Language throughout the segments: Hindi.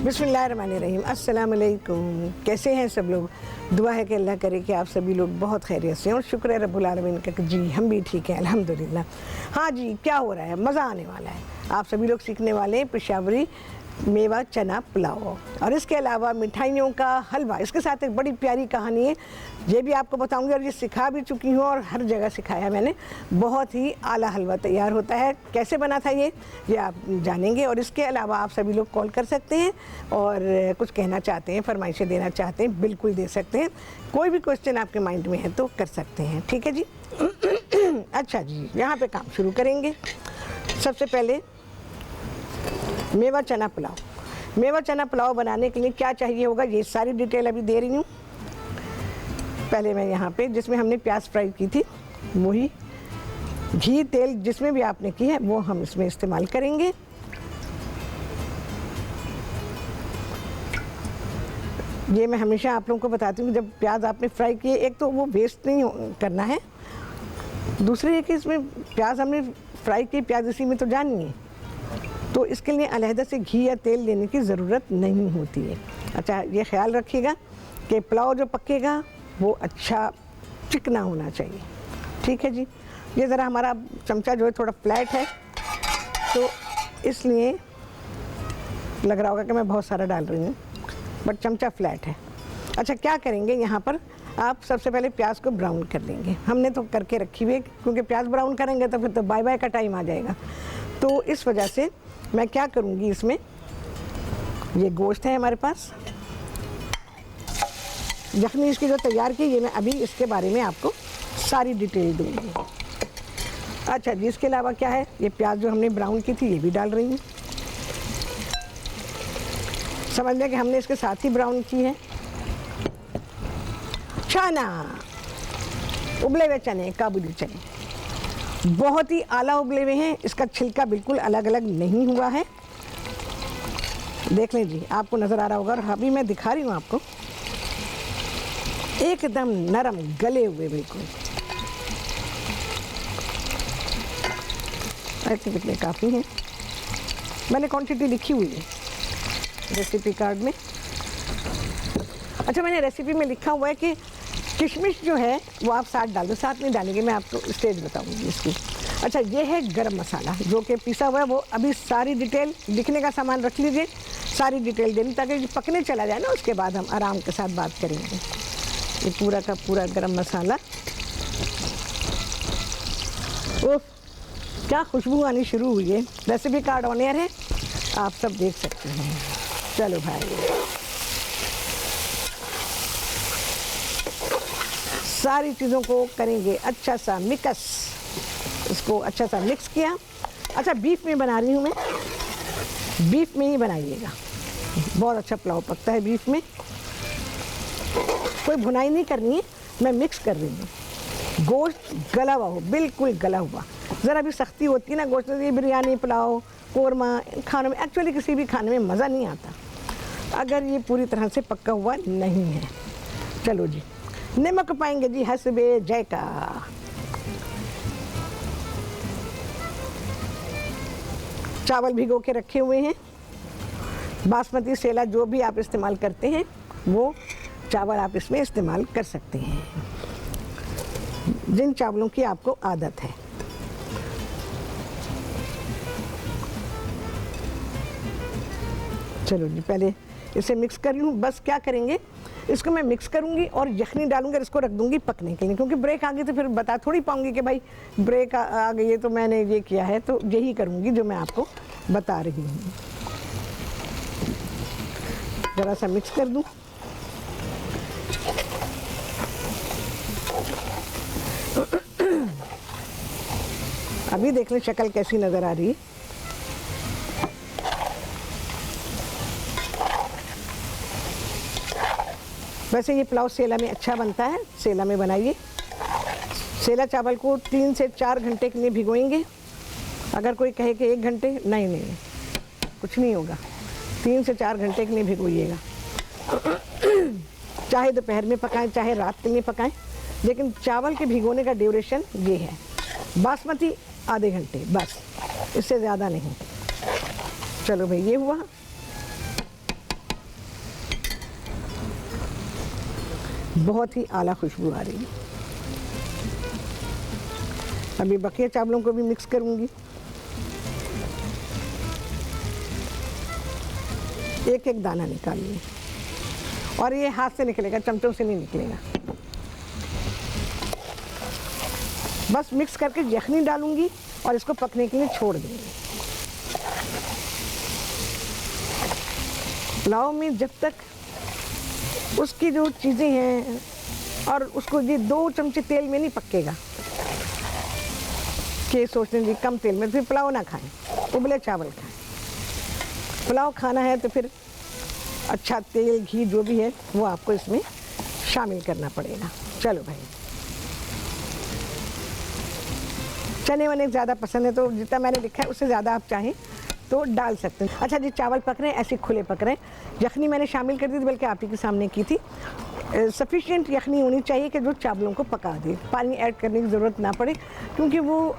बिस्मिल्लाहिर्रहमानिर्रहीम। अस्सलाम वालेकुम। कैसे हैं सब लोग? दुआ है कि अल्लाह करे कि आप सभी लोग बहुत खैरियत से हैं और शुक्र है रब्बुल आलमीन का कि जी हम भी ठीक हैं अल्हम्दुलिल्लाह। हाँ जी, क्या हो रहा है? मज़ा आने वाला है। आप सभी लोग सीखने वाले हैं पेशावरी मेवा चना पुलाव और इसके अलावा मिठाइयों का हलवा। इसके साथ एक बड़ी प्यारी कहानी है, ये भी आपको बताऊंगी और ये सिखा भी चुकी हूँ और हर जगह सिखाया मैंने। बहुत ही आला हलवा तैयार होता है। कैसे बना था ये आप जानेंगे। और इसके अलावा आप सभी लोग कॉल कर सकते हैं और कुछ कहना चाहते हैं, फरमाइशें देना चाहते हैं, बिल्कुल दे सकते हैं। कोई भी क्वेश्चन आपके माइंड में है तो कर सकते हैं, ठीक है जी। अच्छा जी, यहाँ पे काम शुरू करेंगे। सबसे पहले मेवा चना पुलाव। मेवा चना पुलाव बनाने के लिए क्या चाहिए होगा, ये सारी डिटेल अभी दे रही हूँ। पहले मैं यहाँ पे जिसमें हमने प्याज फ्राई की थी वही घी तेल जिसमें भी आपने की है वो हम इसमें इस्तेमाल करेंगे। ये मैं हमेशा आप लोगों को बताती हूँ, जब प्याज आपने फ्राई किए, एक तो वो वेस्ट नहीं करना है, दूसरी है कि इसमें प्याज हमने फ्राई की, प्याज इसी में तो जानी है, तो इसके लिए अलहदा से घी या तेल लेने की ज़रूरत नहीं होती है। अच्छा, ये ख्याल रखिएगा कि पुलाव जो पकेगा वो अच्छा चिकना होना चाहिए, ठीक है जी। ये ज़रा हमारा चमचा जो है थोड़ा फ्लैट है तो इसलिए लग रहा होगा कि मैं बहुत सारा डाल रही हूँ, बट चमचा फ्लैट है। अच्छा, क्या करेंगे यहाँ पर, आप सबसे पहले प्याज को ब्राउन कर लेंगे। हमने तो करके रखी हुई है, क्योंकि प्याज ब्राउन करेंगे तो फिर तो बाय बाय का टाइम आ जाएगा। तो इस वजह से मैं क्या करूँगी, इसमें ये गोश्त है हमारे पास, यखनी इसकी जो तैयार की, ये मैं अभी इसके बारे में आपको सारी डिटेल दूँगी। अच्छा जी, इसके अलावा क्या है, ये प्याज जो हमने ब्राउन की थी ये भी डाल रही हूँ। समझ लें कि हमने इसके साथ ही ब्राउन की है। चना, उबले हुए चने, काबुली चने बहुत ही आला उबले हुए हैं, इसका छिलका बिल्कुल अलग अलग नहीं हुआ है। देख लें जी, आपको नज़र आ रहा होगा, और अभी मैं दिखा रही हूँ आपको, एकदम नरम गले हुए बिल्कुल। ऐसे कितने काफ़ी हैं, मैंने क्वांटिटी लिखी हुई है रेसिपी कार्ड में। अच्छा, मैंने रेसिपी में लिखा हुआ है कि किशमिश जो है वो आप साथ डाल दो, साथ नहीं डालेंगे, मैं आपको स्टेज बताऊंगी इसकी। अच्छा, ये है गरम मसाला जो कि पिसा हुआ है, वो अभी सारी डिटेल लिखने का सामान रख लीजिए, सारी डिटेल देनी ताकि पकने चला जाए ना, उसके बाद हम आराम के साथ बात करेंगे। ये पूरा का पूरा गरम मसाला, ओह क्या खुशबू आनी शुरू हुई है। रेसिपी कार्ड ऑन एयर है, आप सब देख सकते हैं। चलो भाई, सारी चीज़ों को करेंगे अच्छा सा मिक्स, इसको अच्छा सा मिक्स किया। अच्छा, बीफ में बना रही हूँ मैं, बीफ में ही बनाइएगा, बहुत अच्छा पुलाव पकता है बीफ में। कोई भुनाई नहीं करनी है, मैं मिक्स कर रही हूँ। गोश्त गला हुआ हो, बिल्कुल गला हुआ। ज़रा भी सख्ती होती है ना गोश्त में, बिरयानी पुलाव कोरमा खाने में, एक्चुअली किसी भी खाने में मज़ा नहीं आता अगर ये पूरी तरह से पक्का हुआ नहीं है। चलो जी, नमक पाएंगे जी हस्बे जायका। चावल भिगो के रखे हुए हैं, बासमती सेला जो भी आप इस्तेमाल करते हैं वो चावल आप इसमें इस्तेमाल कर सकते हैं, जिन चावलों की आपको आदत है। चलो जी, पहले इसे मिक्स कर लूँ। बस क्या करेंगे, इसको मैं मिक्स करूँगी और यखनी डालूँगी और इसको रख दूँगी पकने के लिए, क्योंकि ब्रेक आ गई तो फिर बता थोड़ी पाऊँगी कि भाई ब्रेक आ गई है तो मैंने ये किया है। तो यही करूँगी जो मैं आपको बता रही हूँ। ज़रा सा मिक्स कर दूँ। अभी देख लें शक्ल कैसी नज़र आ रही है। वैसे ये पुलाव सेला में अच्छा बनता है, सेला में बनाइए। सेला चावल को 3 से 4 घंटे के लिए भिगोएंगे। अगर कोई कहे कि 1 घंटे, नहीं, कुछ नहीं होगा, 3 से 4 घंटे के लिए भिगोइएगा। चाहे दोपहर में पकाएं, चाहे रात के लिए पकाएं, लेकिन चावल के भिगोने का ड्यूरेशन ये है। बासमती आधे घंटे बस, इससे ज़्यादा नहीं। चलो भाई, ये हुआ। बहुत ही आला खुशबू आ रही है। अभी बकिया चावलों को भी मिक्स करूँगी। एक एक दाना निकालिए और ये हाथ से निकलेगा, चमचों से नहीं निकलेगा। बस मिक्स करके यखनी डालूंगी और इसको पकने के लिए छोड़ दूंगी। पुलाव में जब तक उसकी जो चीज़ें हैं और उसको ये 2 चमचे तेल में नहीं पकेगा कि सोचने जी कम तेल में, फिर पुलाव ना खाएं, उबले चावल खाएं। पुलाव खाना है तो फिर अच्छा तेल घी जो भी है वो आपको इसमें शामिल करना पड़ेगा। चलो भाई, चने वने ज़्यादा पसंद है तो जितना मैंने लिखा है उससे ज़्यादा आप चाहें तो डाल सकते हैं। अच्छा जी, चावल पक रहे हैं, ऐसे खुले पक रहे हैं। यखनी मैंने शामिल कर दी थी, बल्कि आप ही के सामने की थी। सफिशिएंट यखनी होनी चाहिए कि जो चावलों को पका दे, पानी ऐड करने की ज़रूरत ना पड़े, क्योंकि वो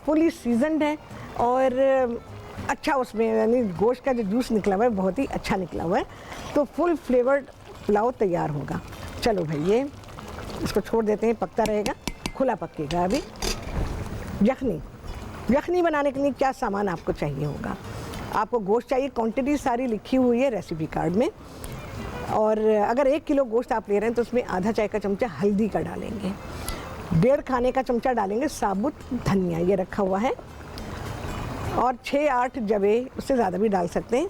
फुली सीजनड है और अच्छा उसमें यानी गोश्त का जो जूस निकला हुआ है बहुत ही अच्छा निकला हुआ है, तो फुल फ्लेवर्ड पुलाव तैयार होगा। चलो भाई, ये इसको छोड़ देते हैं, पकता रहेगा, खुला पकेगा। अभी यखनी बनाने के लिए क्या सामान आपको चाहिए होगा? आपको गोश्त चाहिए, क्वांटिटी सारी लिखी हुई है रेसिपी कार्ड में। और अगर 1 किलो गोश्त आप ले रहे हैं तो उसमें आधा चाय का चमचा हल्दी का डालेंगे, 1.5 खाने का चमचा डालेंगे साबुत धनिया, ये रखा हुआ है, और 6-8 जवे, उससे ज़्यादा भी डाल सकते हैं।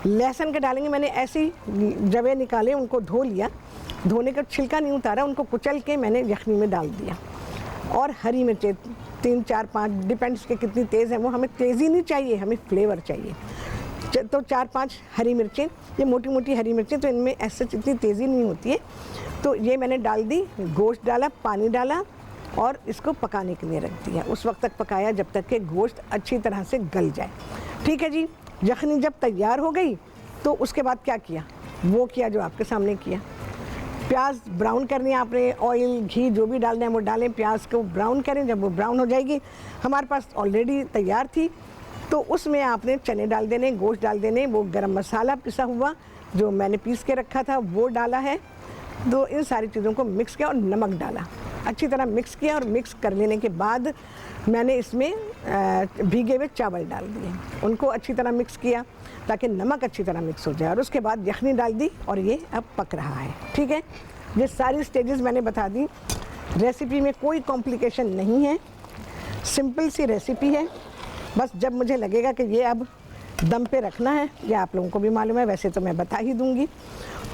लहसुन के डालेंगे, मैंने ऐसी जवे निकाले, उनको धो लिया, धोने का छिलका नहीं उतारा, उनको कुचल के मैंने यखनी में डाल दिया। और हरी मिर्चें 3, 4, 5 डिपेंड्स के कितनी तेज़ है वो, हमें तेज़ी नहीं चाहिए, हमें फ्लेवर चाहिए। तो 4-5 हरी मिर्चें, ये मोटी मोटी हरी मिर्चें, तो इनमें ऐसे इतनी तेज़ी नहीं होती है, तो ये मैंने डाल दी। गोश्त डाला, पानी डाला और इसको पकाने के लिए रख दिया। उस वक्त तक पकाया जब तक कि गोश्त अच्छी तरह से गल जाए। ठीक है जी। यखनी जब तैयार हो गई तो उसके बाद क्या किया? वो किया जो आपके सामने किया। प्याज ब्राउन करनी है आपने, ऑयल घी जो भी डालना है वो डालें, प्याज को ब्राउन करें। जब वो ब्राउन हो जाएगी, हमारे पास ऑलरेडी तैयार थी, तो उसमें आपने चने डाल देने, गोश्त डाल देने, वो गरम मसाला पिसा हुआ जो मैंने पीस के रखा था वो डाला है। तो इन सारी चीज़ों को मिक्स किया और नमक डाला, अच्छी तरह मिक्स किया। और मिक्स कर लेने के बाद मैंने इसमें भीगे हुए चावल डाल दिए, उनको अच्छी तरह मिक्स किया ताकि नमक अच्छी तरह मिक्स हो जाए। और उसके बाद यखनी डाल दी और ये अब पक रहा है। ठीक है, ये सारी स्टेजेस मैंने बता दी। रेसिपी में कोई कॉम्प्लिकेशन नहीं है, सिंपल सी रेसिपी है। बस जब मुझे लगेगा कि ये अब दम पे रखना है, ये आप लोगों को भी मालूम है, वैसे तो मैं बता ही दूंगी,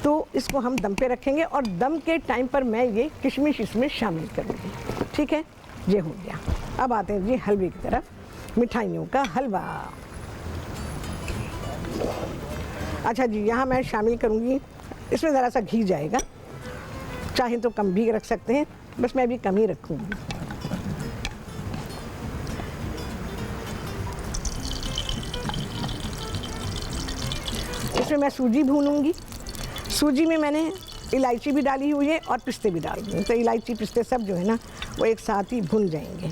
तो इसको हम दम पे रखेंगे और दम के टाइम पर मैं ये किशमिश इसमें शामिल करूँगी। ठीक है, ये हो गया। अब आते हैं जी हलवे की तरफ, मिठाइयों का हलवा। अच्छा जी, यहाँ मैं शामिल करूँगी, इसमें ज़रा सा घी जाएगा, चाहे तो कम भी रख सकते हैं, बस मैं अभी कम ही रखूँगी। इसमें मैं सूजी भूनूंगी। सूजी में मैंने इलायची भी डाली हुई है और पिस्ते भी डाल दूँगी, तो इलायची पिस्ते सब जो है ना वो एक साथ ही भुन जाएंगे।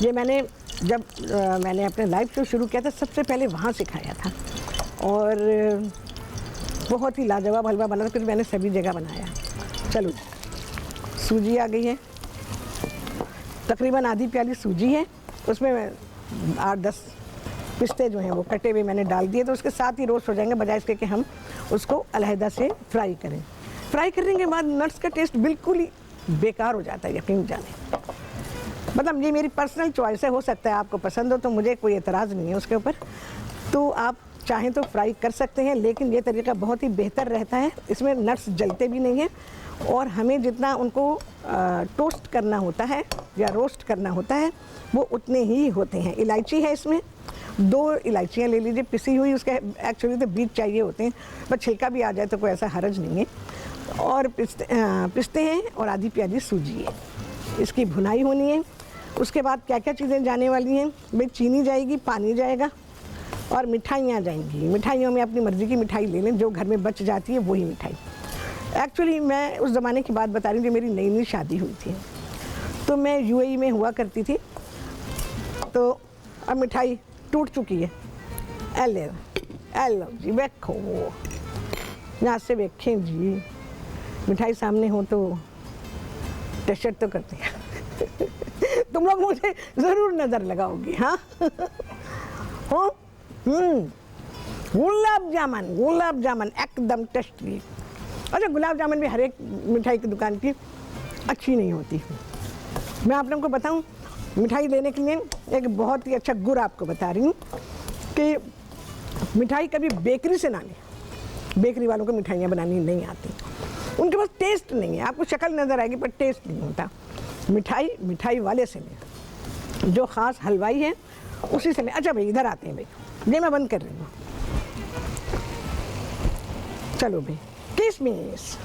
ये मैंने जब मैंने अपने लाइव शो शुरू किया था, सबसे पहले वहाँ सिखाया था और बहुत ही लाजवाब हलवा बना था। फिर मैंने सभी जगह बनाया। चलो, सूजी आ गई है, तकरीबन आधी प्याली सूजी है, उसमें 8-10 पिस्ते जो हैं वो कटे हुए मैंने डाल दिए, तो उसके साथ ही रोस्ट हो जाएंगे, बजाय इसके कि हम उसको अलहदा से फ्राई करें। फ्राई करने के बाद नट्स का टेस्ट बिल्कुल ही बेकार हो जाता है, यकीन जाने। मतलब ये मेरी पर्सनल चॉइस है, हो सकता है आपको पसंद हो, तो मुझे कोई एतराज़ नहीं है उसके ऊपर, तो आप चाहें तो फ्राई कर सकते हैं, लेकिन ये तरीका बहुत ही बेहतर रहता है। इसमें नट्स जलते भी नहीं हैं और हमें जितना उनको टोस्ट करना होता है या रोस्ट करना होता है वो उतने ही होते हैं। इलायची है इसमें, 2 इलायचियाँ ले लीजिए पिसी हुई, उसके एक्चुअली तो बीज चाहिए होते हैं, बस छिलका भी आ जाए तो कोई ऐसा हरज नहीं है। और पिस्ते हैं और आधी प्याली सूजी है, इसकी भुनाई होनी है। उसके बाद क्या क्या चीज़ें जाने वाली हैं भाई? चीनी जाएगी, पानी जाएगा और मिठाइयाँ जाएंगी। मिठाइयों में अपनी मर्ज़ी की मिठाई ले लें, जो घर में बच जाती है वही मिठाई। एक्चुअली मैं उस ज़माने की बात बता रही हूँ, जब मेरी नई नई शादी हुई थी, तो मैं यूएई में हुआ करती थी, तो अब मिठाई टूट चुकी है, एलो एलो जी, देखो यहाँ से देखें जी, मिठाई सामने हो तो टेस्ट तो करते हैं। तुम लोग मुझे ज़रूर नज़र लगाओगी, हाँ। हो गुलाब जामुन एकदम टेस्टी। अच्छा, गुलाब जामुन भी हर एक मिठाई की दुकान की अच्छी नहीं होती। मैं आप लोगों को बताऊं, मिठाई लेने के लिए एक बहुत ही अच्छा गुर आपको बता रही हूँ कि मिठाई कभी बेकरी से ना लें। बेकरी वालों को मिठाइयाँ बनानी नहीं आती, उनके पास टेस्ट नहीं है। आपको शक्ल नज़र आएगी पर टेस्ट नहीं होता। मिठाई वाले से लें, जो ख़ास हलवाई है उसी से लें। अच्छा भाई, इधर आते हैं भाई, ये मैं बंद कर रही हूँ। चलो भाई, किशमिश,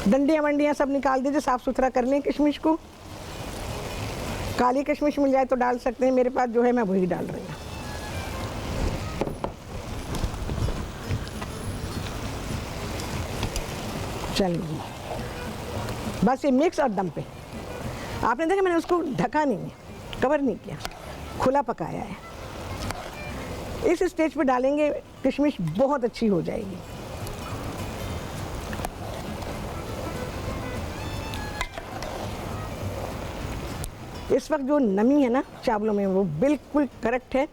डंडियाँ वंडियाँ सब निकाल दीजिए, साफ़ सुथरा कर लें किशमिश को। काली किशमिश मिल जाए तो डाल सकते हैं, मेरे पास जो है मैं वही डाल रही हूँ। चलिए, बस ये मिक्स और दम पे। आपने देखा मैंने उसको ढका नहीं है, कवर नहीं किया, खुला पकाया है। इस स्टेज पे डालेंगे किशमिश, बहुत अच्छी हो जाएगी। इस वक्त जो नमी है ना चावलों में, वो बिल्कुल करेक्ट है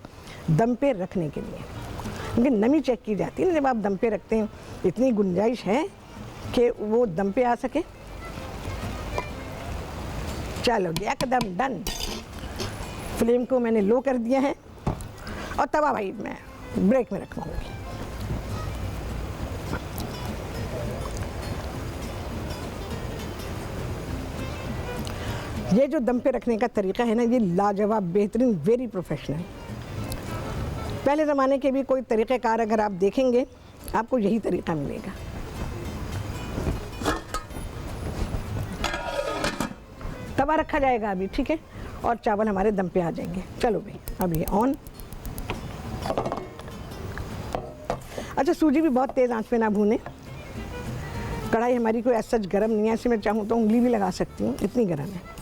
दम पे रखने के लिए, क्योंकि नमी चेक की जाती है ना जब आप दम पे रखते हैं। इतनी गुंजाइश है कि वो दम पे आ सके। चलो एकदम डन। फ्लेम को मैंने लो कर दिया है और तवा भाई मैं ब्रेक में रखवाऊंगी। ये जो दम पे रखने का तरीका है ना, ये लाजवाब, बेहतरीन, वेरी प्रोफेशनल। पहले ज़माने के भी कोई तरीक़ेकार अगर आप देखेंगे, आपको यही तरीका मिलेगा। तवा रखा जाएगा अभी, ठीक है, और चावल हमारे दम पे आ जाएंगे। चलो भाई, अब ये ऑन। अच्छा, सूजी भी बहुत तेज़ आंच पे ना भूने। कढ़ाई हमारी कोई ऐसा गरम नहीं है, ऐसे मैं चाहूँ तो उंगली भी लगा सकती हूँ, इतनी गरम है।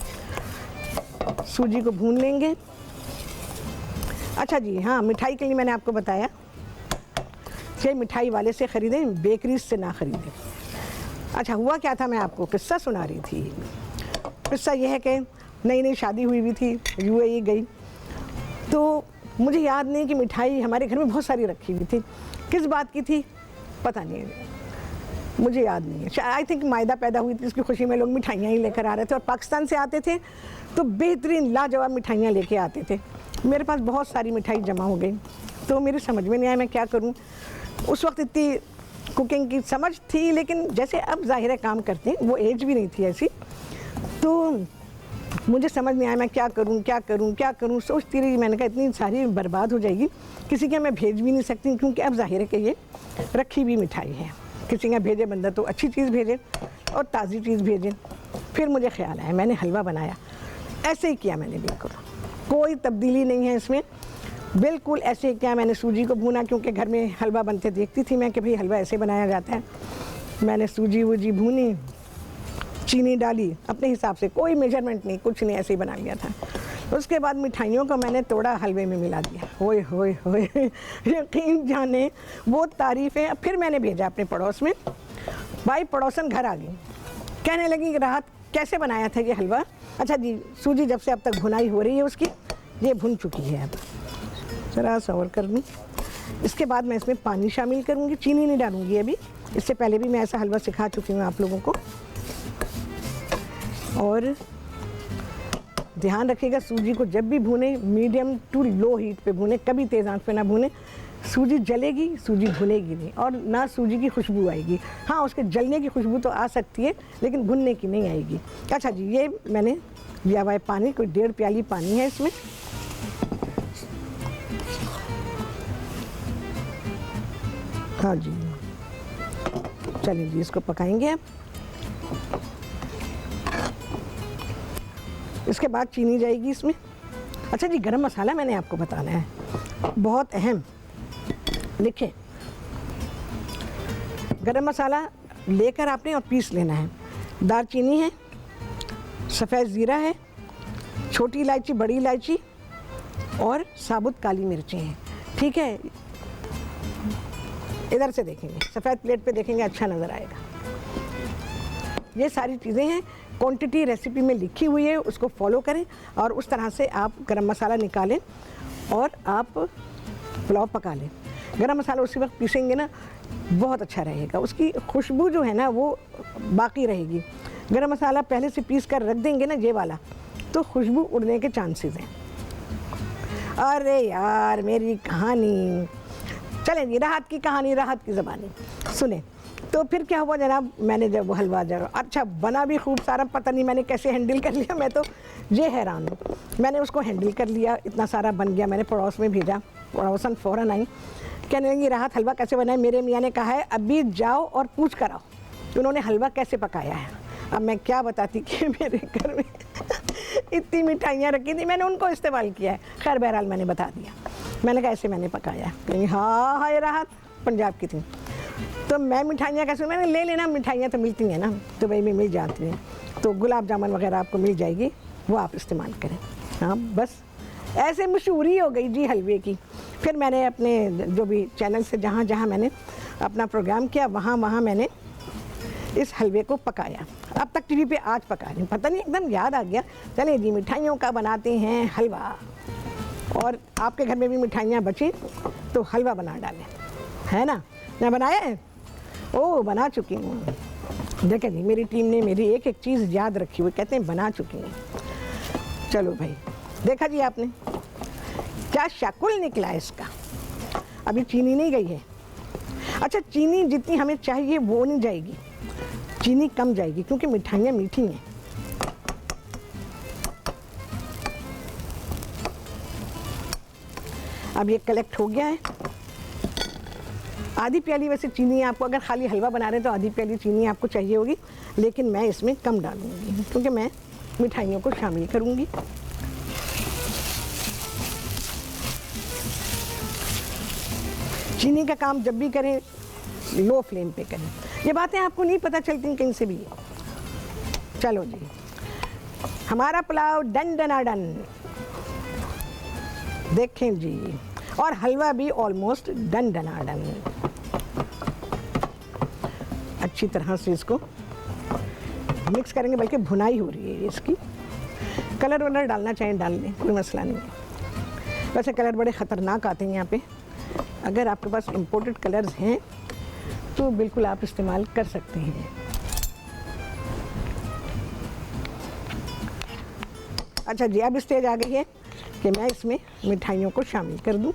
सूजी को भून लेंगे। अच्छा जी, हाँ, मिठाई के लिए मैंने आपको बताया कि मिठाई वाले से ख़रीदें, बेकरी से ना ख़रीदें। अच्छा, हुआ क्या था, मैं आपको किस्सा सुना रही थी। किस्सा यह है कि नई नई शादी हुई थी, यूएई गई, तो मुझे याद नहीं कि मिठाई हमारे घर में बहुत सारी रखी हुई थी। किस बात की थी पता नहीं, मुझे याद नहीं है। आई थिंक मायदा पैदा हुई थी, उसकी खुशी में लोग मिठाइयाँ ही लेकर आ रहे थे, और पाकिस्तान से आते थे तो बेहतरीन लाजवाब मिठाइयाँ लेके आते थे। मेरे पास बहुत सारी मिठाई जमा हो गई, तो मेरे समझ में नहीं आया मैं क्या करूँ। उस वक्त इतनी कुकिंग की समझ थी, लेकिन जैसे अब ज़ाहिर है काम करते हैं, वो एज भी नहीं थी ऐसी, तो मुझे समझ नहीं आया मैं क्या करूँ। सोचती रही, मैंने कहा इतनी सारी बर्बाद हो जाएगी, किसी के मैं भेज भी नहीं सकती, क्योंकि अब ज़ाहिर है कि ये रखी हुई मिठाई है। किसी का भेजे बंदा तो अच्छी चीज़ भेजे और ताज़ी चीज़ भेजे। फिर मुझे ख्याल आया, मैंने हलवा बनाया। ऐसे ही किया मैंने, बिल्कुल कोई तब्दीली नहीं है इसमें, बिल्कुल ऐसे ही किया। मैंने सूजी को भूना, क्योंकि घर में हलवा बनते देखती थी मैं कि भाई हलवा ऐसे बनाया जाता है। मैंने सूजी वूजी भूनी, चीनी डाली अपने हिसाब से, कोई मेजरमेंट नहीं, कुछ नहीं, ऐसे ही बना लिया था। उसके बाद मिठाइयों को मैंने तोड़ा, हलवे में मिला दिया। होए होए होए, यकीन जाने वो तारीफ़ें। फिर मैंने भेजा अपने पड़ोस में, भाई पड़ोसन घर आ गई, कहने लगी कि राहत कैसे बनाया था ये हलवा। अच्छा जी, सूजी जब से अब तक भुनाई हो रही है उसकी, ये भुन चुकी है। अब ज़रा सा और कर लूँ। इसके बाद मैं इसमें पानी शामिल करूँगी, चीनी नहीं डालूँगी अभी। इससे पहले भी मैं ऐसा हलवा सिखा चुकी हूँ आप लोगों को। और ध्यान रखिएगा, सूजी को जब भी भूने मीडियम टू लो हीट पे भूने, कभी तेज़ आंच पे ना भूने। सूजी जलेगी, सूजी भुनेगी नहीं, और ना सूजी की खुशबू आएगी। हाँ, उसके जलने की खुशबू तो आ सकती है, लेकिन भुनने की नहीं आएगी। अच्छा जी, ये मैंने लिया हुआ है पानी, कोई 1.5 प्याली पानी है इसमें। हाँ जी, चलिए जी, इसको पकाएंगे अब। इसके बाद चीनी जाएगी इसमें। अच्छा जी, गरम मसाला मैंने आपको बताना है, बहुत अहम। देखिए, गरम मसाला लेकर आपने और पीस लेना है। दालचीनी है, सफ़ेद ज़ीरा है, छोटी इलायची, बड़ी इलायची, और साबुत काली मिर्चें हैं, ठीक है। इधर से देखेंगे, सफ़ेद प्लेट पे देखेंगे, अच्छा नज़र आएगा। ये सारी चीज़ें हैं, क्वांटिटी रेसिपी में लिखी हुई है, उसको फॉलो करें और उस तरह से आप गरम मसाला निकालें और आप पुलाव पका लें। गरम मसाला उसी वक्त पीसेंगे ना, बहुत अच्छा रहेगा, उसकी खुशबू जो है ना वो बाकी रहेगी। गरम मसाला पहले से पीस कर रख देंगे ना ये वाला, तो खुशबू उड़ने के चांसेस हैं। अरे यार मेरी कहानी, चलें जी, राहत की कहानी, राहत की ज़बानी सुने। तो फिर क्या हुआ जनाब, मैंने जब वो हलवा जरा अच्छा बना भी खूब सारा, पता नहीं मैंने कैसे हैंडल कर लिया, मैं तो ये हैरान हूँ। मैंने उसको हैंडल कर लिया, इतना सारा बन गया, मैंने पड़ोस में भेजा, पड़ोसन फ़ौरन आई, कहने लगी राहत हलवा कैसे बनाए। मेरे मियाँ ने कहा है अभी जाओ और पूछ कर आओ कि उन्होंने हलवा कैसे पकाया है। अब मैं क्या बताती कि मेरे घर में इतनी मिठाइयाँ रखी थी, मैंने उनको इस्तेमाल किया है। खैर बहरहाल मैंने बता दिया, मैंने कहा ऐसे मैंने पकाया। कहीं हाँ हाँ ये राहत पंजाब की थी, तो मैं मिठाइयाँ कैसे, मैंने ले लेना, मिठाइयाँ तो मिलती हैं ना दुबई में, मिल जाती हैं, तो गुलाब जामुन वगैरह आपको मिल जाएगी, वो आप इस्तेमाल करें। हाँ बस ऐसे मशहूरी हो गई जी हलवे की। फिर मैंने अपने जो भी चैनल से जहाँ जहाँ मैंने अपना प्रोग्राम किया वहाँ वहाँ मैंने इस हलवे को पकाया। अब तक टीवी पे आज पका रही हूँ, पता नहीं एकदम याद आ गया, चले जी मिठाइयों का बनाते हैं हलवा। और आपके घर में भी मिठाइयाँ बची तो हलवा बना डालें, है ना। मैं बनाया है, ओ बना चुकी हूँ। देखें जी मेरी टीम ने मेरी एक एक चीज़ याद रखी हुई, कहते हैं बना चुकी हैं। चलो भाई, देखा जी आपने क्या शक्ल निकला इसका। अभी चीनी नहीं गई है। अच्छा चीनी जितनी हमें चाहिए वो नहीं जाएगी, चीनी कम जाएगी क्योंकि मिठाइयाँ मीठी हैं। अब ये कलेक्ट हो गया है। आधी प्याली वैसे चीनी आपको, अगर खाली हलवा बना रहे हैं तो आधी प्याली चीनी आपको चाहिए होगी, लेकिन मैं इसमें कम डालूंगी क्योंकि मैं मिठाइयों को शामिल करूंगी। चीनी का काम जब भी करें लो फ्लेम पे करें, ये बातें आपको नहीं पता चलती कहीं से भी। चलो जी हमारा पुलाव डन डना डन, देखें जी, और हलवा भी ऑलमोस्ट डन डना डन। अच्छी तरह से इसको मिक्स करेंगे, बल्कि भुनाई हो रही है इसकी। कलर वलर डालना चाहें डाल लें, कोई मसला नहीं है। वैसे कलर बड़े ख़तरनाक आते हैं यहाँ पे, अगर आपके पास इंपोर्टेड कलर्स हैं तो बिल्कुल आप इस्तेमाल कर सकते हैं। अच्छा जी, अब स्टेज आ गई है कि मैं इसमें मिठाइयों को शामिल कर दूं।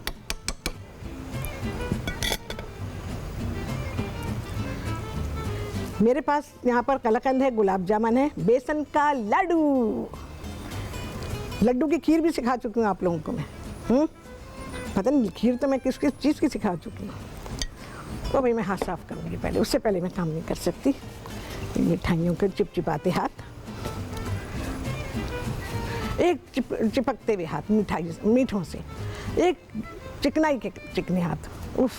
मेरे पास यहाँ पर कलाकंद है, गुलाब जामुन है, बेसन का लड्डू, लड्डू की खीर भी सिखा चुकी हूँ आप लोगों को मैं। पता नहीं खीर तो मैं किस किस चीज़ की सिखा चुकी हूँ। तो भाई मैं हाथ साफ़ करूँगी पहले, उससे पहले मैं काम नहीं कर सकती। मिठाइयों के चिपचिपाते हाथ, एक चिपकते हुए हाथ मिठाई मीठों से, एक चिकनाई के चिकने हाथ। उफ,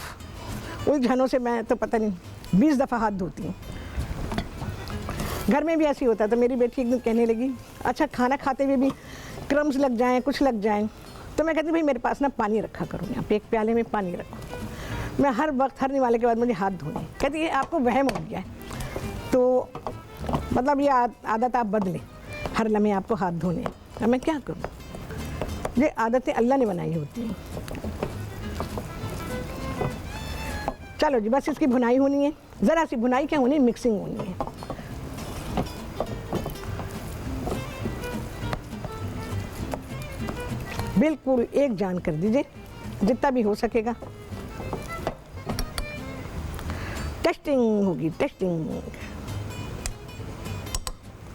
उलझनों से मैं तो पता नहीं 20 दफ़ा हाथ धोती हूँ। घर में भी ऐसे ही होता था। मेरी बेटी एक दिन कहने लगी अच्छा खाना खाते हुए भी क्रम्स लग जाएं, कुछ लग जाएं, तो मैं कहती भाई मेरे पास ना पानी रखा करूँ, यहाँ पे एक प्याले में पानी रखो, मैं हर वक्त हर निवाले के बाद मुझे हाथ धोने। कहती है आपको वहम हो गया है, तो मतलब ये आदत आप बदलें, हर लम्हे आपको हाथ धोने। अब मैं क्या करूँ, ये आदतें अल्लाह ने बनाई होती हैं। चलो जी बस इसकी भुनाई होनी है, ज़रा सी भुनाई क्या होनी है, मिक्सिंग होनी है। बिल्कुल एक जान कर दीजिए जितना भी हो सकेगा। टेस्टिंग होगी, टेस्टिंग।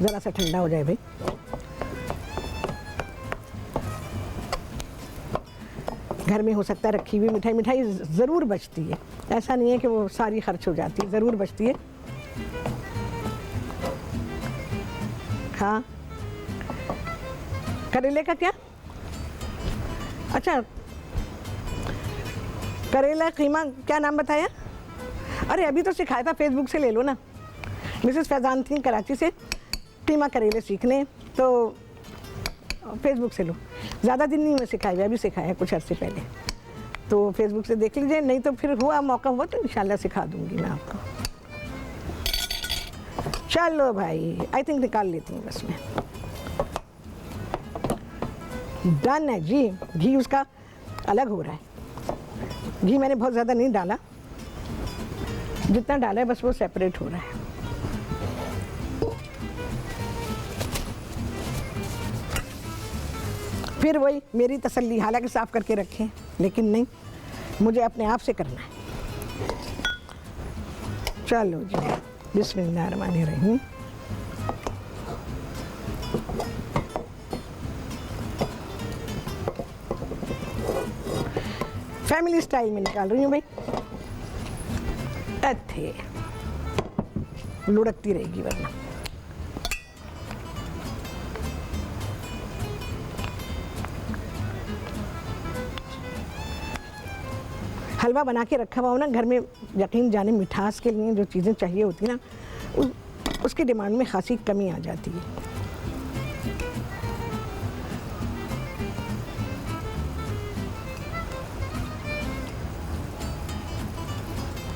ज़रा सा ठंडा हो जाए भाई। घर में हो सकता है रखी हुई मिठाई ज़रूर बचती है, ऐसा नहीं है कि वो सारी खर्च हो जाती है, ज़रूर बचती है। हाँ करेले का क्या, अच्छा करेला कीमा क्या नाम बताया, अरे अभी तो सिखाया था, फेसबुक से ले लो ना। मिसेस फैजान थी कराची से, कीमा करेले सीखने, तो फेसबुक से लो। ज़्यादा दिन नहीं मैं सिखाई, अभी सिखाया कुछ अर्से पहले, तो फेसबुक से देख लीजिए, नहीं तो फिर हुआ मौका हुआ तो इंशाल्लाह सिखा दूँगी मैं आपको। चलो भाई, आई थिंक निकाल लेती हूँ बस मैं। डन है जी। घी उसका अलग हो रहा है, घी मैंने बहुत ज़्यादा नहीं डाला, जितना डाला है बस वो सेपरेट हो रहा है। फिर वही मेरी तसल्ली, हालांकि साफ़ करके रखें, लेकिन नहीं, मुझे अपने आप से करना है। चलो जी, बिस्मिल्लाहिर्रहमानिर्रहीम। फैमिली स्टाइल में निकाल रही हूँ भाई, अच्छे लुढ़कती रहेगी वरना। हलवा बना के रखा हुआ हो ना घर में, यकीन जाने मिठास के लिए जो चीज़ें चाहिए होती ना, उसकी डिमांड में खासी कमी आ जाती है।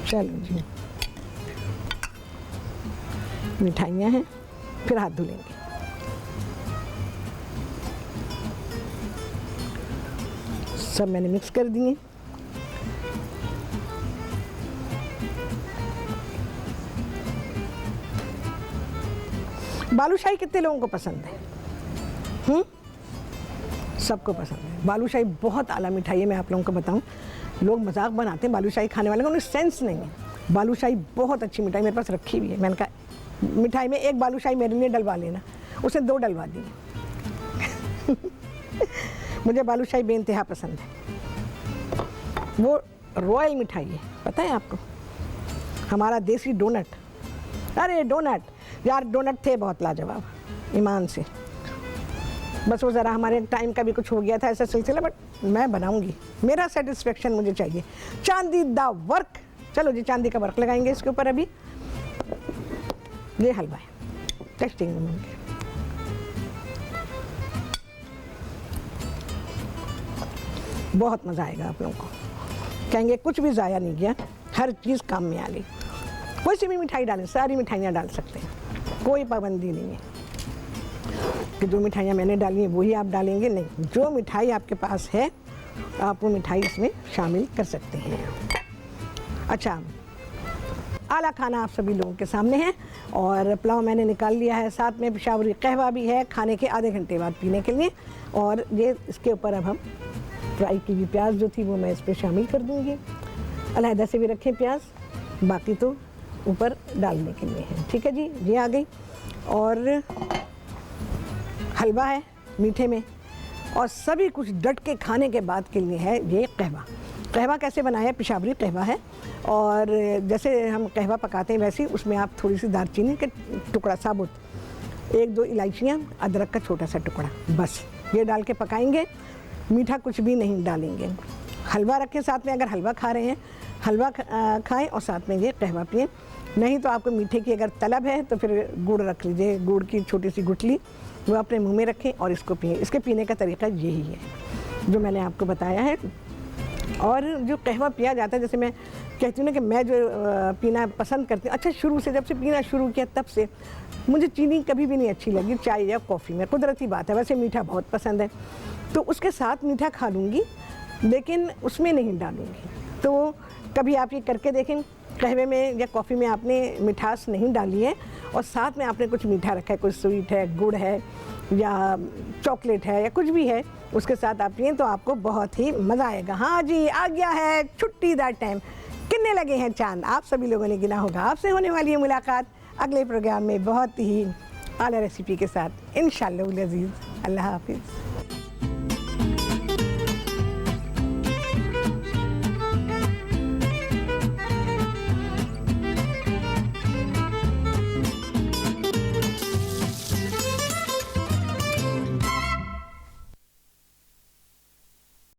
चलो जी, मिठाइयाँ हैं, फिर हाथ धुलेंगे। सब मैंने मिक्स कर दिए। बालूशाही कितने लोगों को पसंद है? सबको पसंद है। बालूशाही बहुत आला मिठाई है, मैं आप लोगों को बताऊं। लोग मजाक बनाते हैं बालूशाही खाने वाले को, उन्हें सेंस नहीं है। बालूशाही बहुत अच्छी मिठाई मेरे पास रखी हुई है। मैंने कहा मिठाई में एक बालूशाही मेरे लिए डलवा लेना, उसे 2 डलवा दी। मुझे बालूशाही बेइंतहा पसंद है। वो रॉयल मिठाई है, पता है आपको? हमारा देसी डोनट, अरे डोनट यार, डोनट थे बहुत लाजवाब, ईमान से। बस वो ज़रा हमारे टाइम का भी कुछ हो गया था ऐसा सिलसिला, बट मैं बनाऊंगी, मेरा सेटिस्फेक्शन मुझे चाहिए। चांदी दा वर्क, चलो जी चांदी का वर्क लगाएंगे इसके ऊपर। अभी ये हलवा है, टेस्टिंग में बहुत मज़ा आएगा आप लोगों को, कहेंगे कुछ भी ज़ाया नहीं किया, हर चीज़ काम में आ गई। कोई सी भी मिठाई डालें, सारी मिठाइयाँ डाल सकते हैं, कोई पाबंदी नहीं है कि जो मिठाइयाँ मैंने डाली हैं वही आप डालेंगे, नहीं, जो मिठाई आपके पास है आप वो मिठाई इसमें शामिल कर सकते हैं। अच्छा, आला खाना आप सभी लोगों के सामने है, और पुलाव मैंने निकाल लिया है, साथ में पेशावरी कहवा भी है खाने के आधे घंटे बाद पीने के लिए। और ये इसके ऊपर अब हम फ्राई की हुई प्याज जो थी वो मैं इस पर शामिल कर दूँगी। अलहदा से भी रखें प्याज, बाकी तो ऊपर डालने के लिए है। ठीक है जी, ये आ गई। और हलवा है मीठे में, और सभी कुछ डट के खाने के बाद के लिए है ये कहवा। कहवा कैसे बनाया है? पेशावरी कहवा है, और जैसे हम कहवा पकाते हैं वैसे ही उसमें आप थोड़ी सी दालचीनी के टुकड़ा साबुत, 1-2 इलायचियाँ, अदरक का छोटा सा टुकड़ा, बस ये डाल के पकाएंगे। मीठा कुछ भी नहीं डालेंगे। हलवा रखें साथ में, अगर हलवा खा रहे हैं हलवा खाएं और साथ में ये कहवा पिएं। नहीं तो आपको मीठे की अगर तलब है तो फिर गुड़ रख लीजिए, गुड़ की छोटी सी गुठली वो अपने मुंह में रखें और इसको पिएं। इसके पीने का तरीका यही है जो मैंने आपको बताया है। और जो कहवा पिया जाता है, जैसे मैं कहती हूँ ना कि मैं जो पीना पसंद करती हूँ, अच्छा शुरू से जब से पीना शुरू किया तब से मुझे चीनी कभी भी नहीं अच्छी लगी चाय या कॉफ़ी में, कुदरती बात है। वैसे मीठा बहुत पसंद है तो उसके साथ मीठा खा लूँगी, लेकिन उसमें नहीं डालूँगी। तो कभी आप ये करके देखें, कहवे में या कॉफ़ी में आपने मिठास नहीं डाली है और साथ में आपने कुछ मीठा रखा है, कुछ स्वीट है, गुड़ है या चॉकलेट है या कुछ भी है, उसके साथ आप पिएँ तो आपको बहुत ही मज़ा आएगा। हाँ जी, आ गया है छुट्टी दा टाइम। कितने लगे हैं चांद, आप सभी लोगों ने गिना होगा। आपसे होने वाली है मुलाकात अगले प्रोग्राम में बहुत ही आला रेसिपी के साथ, इंशाअल्लाह अज़ीज़। अल्लाह हाफिज़।